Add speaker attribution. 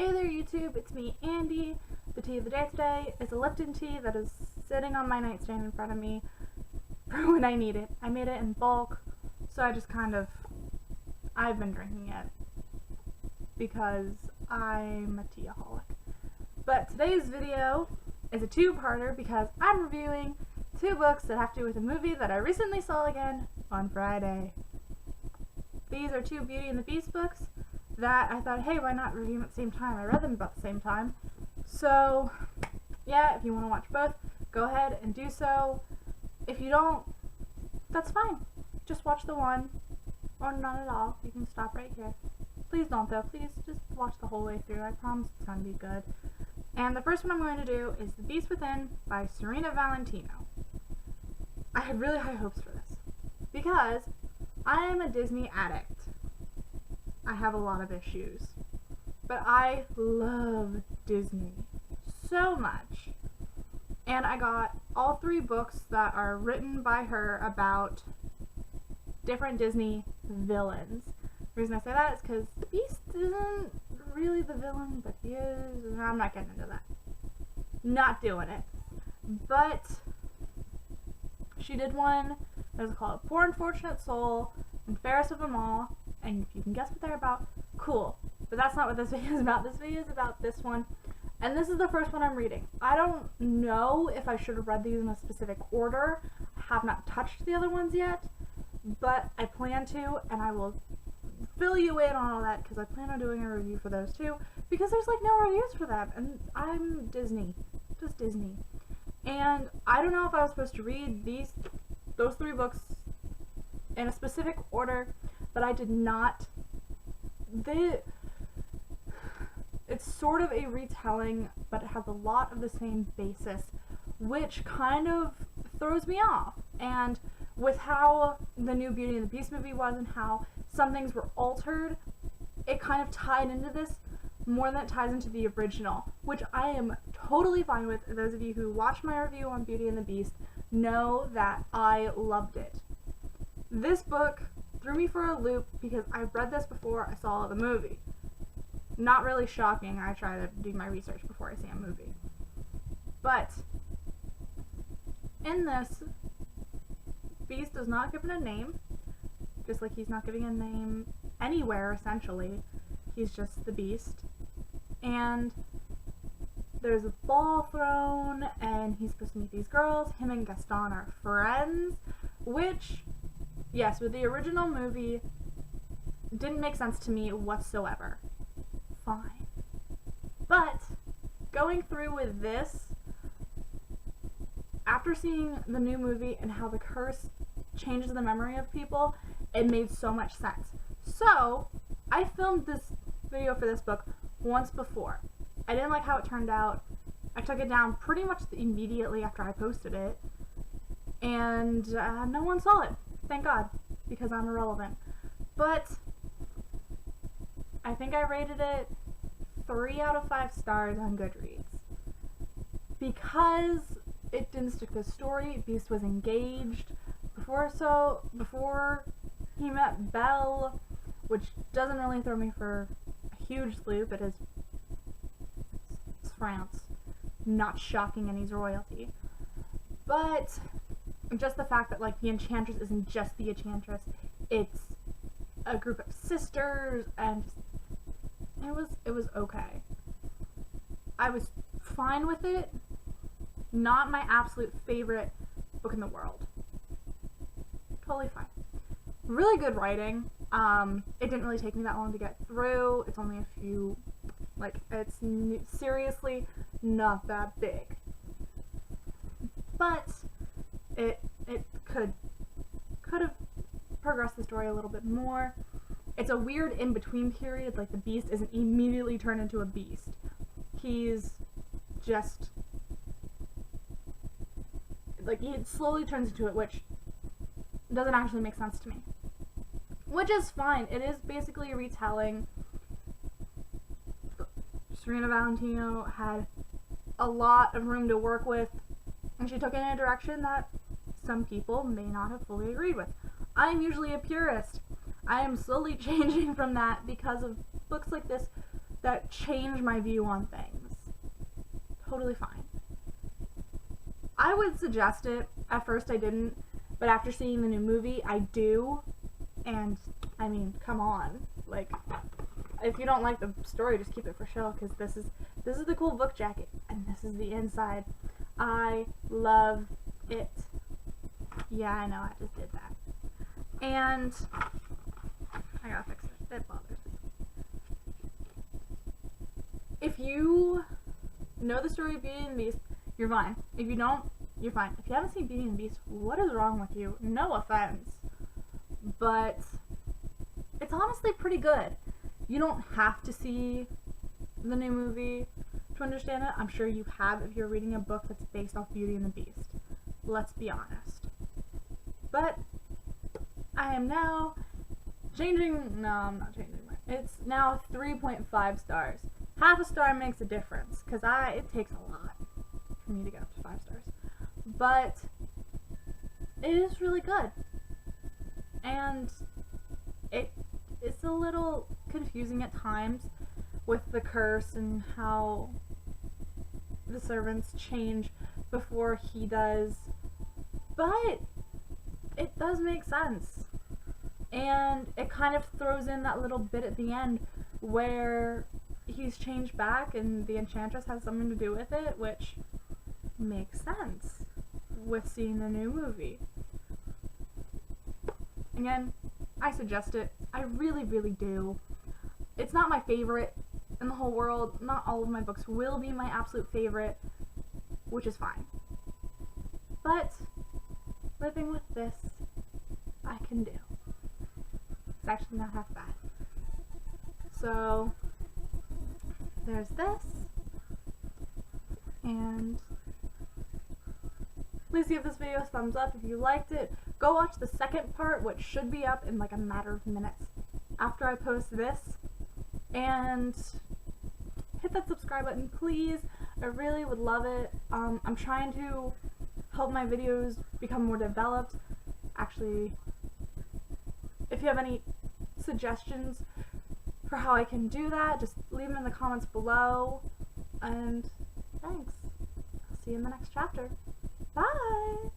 Speaker 1: Hey there YouTube, it's me Andy. The tea of the day today is a Lipton tea that is sitting on my nightstand in front of me for when I need it. I made it in bulk, so I've been drinking it because I'm a teaaholic. But today's video is a two-parter because I'm reviewing two books that have to do with a movie that I recently saw again on Friday. These are two Beauty and the Beast books that I thought, hey, why not review them at the same time? I read them about the same time. So, yeah, if you want to watch both, go ahead and do so. If you don't, that's fine. Just watch the one, or none at all. You can stop right here. Please don't, though. Please just watch the whole way through. I promise it's going to be good. And the first one I'm going to do is The Beast Within by Serena Valentino. I had really high hopes for this because I am a Disney addict. I have a lot of issues, but I love Disney so much. And I got all three books that are written by her about different Disney villains. The reason I say that is because the Beast isn't really the villain, but he is. I'm not getting into that. Not doing it. But she did one that was called Poor Unfortunate Soul and Fairest of Them All. And if you can guess what they're about, cool. But that's not what this video is about. This video is about this one. And this is the first one I'm reading. I don't know if I should have read these in a specific order. I have not touched the other ones yet. But I plan to, and I will fill you in on all that because I plan on doing a review for those too. Because there's like no reviews for them. And I'm Disney. Just Disney. And I don't know if I was supposed to read those three books in a specific order, but I did not. It's sort of a retelling, but it has a lot of the same basis, which kind of throws me off. And with how the new Beauty and the Beast movie was and how some things were altered, it kind of tied into this more than it ties into the original, which I am totally fine with. Those of you who watched my review on Beauty and the Beast know that I loved it. This book threw me for a loop because I read this before I saw the movie. Not really shocking. I try to do my research before I see a movie. But in this, Beast does not give it a name, just like he's not giving a name anywhere, essentially. He's just the Beast. And there's a ball thrown, and he's supposed to meet these girls. Him and Gaston are friends, which, yes, with the original movie, didn't make sense to me whatsoever. Fine. But going through with this, after seeing the new movie and how the curse changes the memory of people, it made so much sense. So, I filmed this video for this book once before. I didn't like how it turned out. I took it down pretty much immediately after I posted it, and no one saw it. Thank God, because I'm irrelevant. But I think I rated it 3 out of 5 stars on Goodreads. Because it didn't stick to the story, Beast was engaged before he met Belle, which doesn't really throw me for a huge loop. It's France. Not shocking, and he's royalty. But just the fact that, like, the Enchantress isn't just the Enchantress, it's a group of sisters, and it was okay. I was fine with it. Not my absolute favorite book in the world. Totally fine. Really good writing. It didn't really take me that long to get through. It's only a few, like, it's seriously not that big. But it could have progressed the story a little bit more. It's a weird in-between period, like the Beast isn't immediately turned into a beast. He's just, like, he slowly turns into it, which doesn't actually make sense to me. Which is fine. It is basically a retelling. Serena Valentino had a lot of room to work with, and she took it in a direction that some people may not have fully agreed with. I'm usually a purist. I am slowly changing from that because of books like this that change my view on things. Totally fine. I would suggest it. At first I didn't, but after seeing the new movie, I do. And, I mean, come on. Like, if you don't like the story, just keep it for show, because this is the cool book jacket, and this is the inside. I love it. Yeah, I know, I just did that. And I gotta fix it. It bothers me. If you know the story of Beauty and the Beast, you're fine. If you don't, you're fine. If you haven't seen Beauty and the Beast, what is wrong with you? No offense. But it's honestly pretty good. You don't have to see the new movie to understand it. I'm sure you have if you're reading a book that's based off Beauty and the Beast. Let's be honest. But I am now changing. No, I'm not changing my. It's now 3.5 stars. Half a star makes a difference because it takes a lot for me to get up to 5 stars. But it is really good. And it's a little confusing at times with the curse and how the servants change before he does, but it does make sense. And it kind of throws in that little bit at the end where he's changed back and the Enchantress has something to do with it, which makes sense with seeing the new movie. Again, I suggest it. I really, really do. It's not my favorite in the whole world. Not all of my books will be my absolute favorite, which is fine. But living with this, I can do. It's actually not half bad. So, there's this. And please give this video a thumbs up if you liked it. Go watch the second part, which should be up in like a matter of minutes after I post this. And hit that subscribe button, please. I really would love it. I'm trying to help my videos become more developed. Actually, if you have any suggestions for how I can do that, just leave them in the comments below. And thanks. I'll see you in the next chapter. Bye!